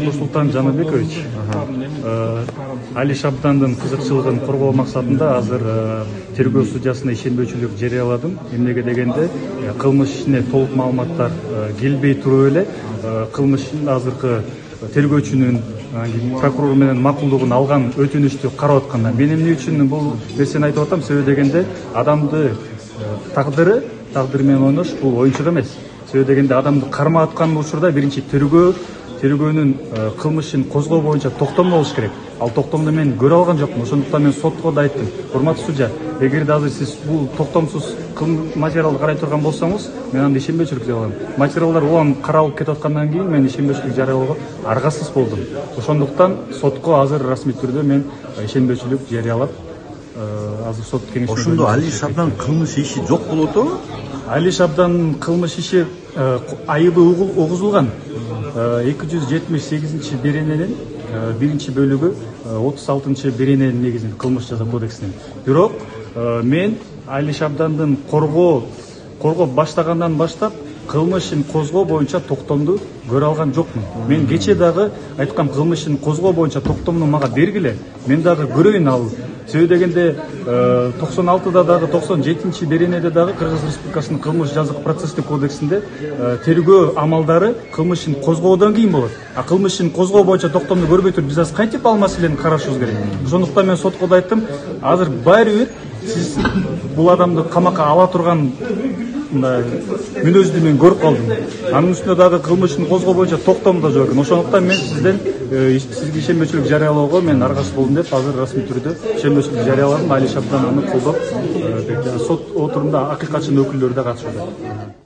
Нурсултан Жаныбекович Али Шабдандын кызыкчылыгын коргоо максатында азыр тергөө судьясына ишенбөөчүлүк жарыяладым. Эмнеге дегенде кылмыш ишине толук маалыматтар келбей туруп эле кылмыштын азыркы тергөөчүнүн прокурор менен макулдугун алган өтүнүчтү карап атканда мен эмне үчүн бул нерсени айтып атам? Себеби дегенде адамды тагдыры менен ойнош бул оюнчук эмес. Себеби дегенде адамды кармап аткан учурда биринчи тергөөнүн кылмышын козгоо боюнча токтом болуш керек. Ал токтомду мен көрө алган жокмун. Ошондуктан мен сотко да айттым. Урматтуу судья, эгерде азыр сиз бул токтомсуз материалды карай турган болсоңуз, мен анда ишенбөөчүлүк жарыялайм. Материалдар улам каралып кетип аткандан кийин мен ишенбөөчүлүк жарыялоого аргасыз болдум. Ошондуктан сотко азыр расмий түрдө мен ишенбөөчүлүк жарыялап, азыр сот кеңешине. Ошондо Али Шабдан кылмыш иши жок болуп атабы? Али Шабдан кылмыш иши айыбы угузулган. 278 берененин биринчи бөлүгү 36 берененин негизинде кылмыш жаза кодексинин. Бирок мен Али Шабдандын коргоо баштагандан баштап кылмышын козгоо боюнча токтомду көрө алган жокмун. Мен кече дагы айткам, кылмышын козгоо боюнча токтомду мага бергиле. Мен дагы көрөйүн ал. Себеби дегенде 96-да дагы 97-чи беренеде дагы Кыргыз Республикасынын кылмыш жазык процесстик кодексинде тергөө амалдары кылмышын козгоодон кийин болот. А кылмышын козгоо боюнча токтомду көрбөй туруп биз азыр кантип ал маселени карашыбыз керек? Ошондуктан мен сотко да айттым, азыр баары бир сиз бул адамды камакка ала турган мүнөздү мен көрүп калдым. Анын үстүнө дагы кылмышын козгоо боюнча токтом да жок экен. Ошондуктан мен сизден сизге ишенбөөчүлүк жарыялоого мен аргасыз болдум деп азыр расмий түрдө ишенбөөчүлүк жарыяладым. Али Шабдан аны колдоп, сот отурумда акыйкатчынын өкүлдөрү да катышат.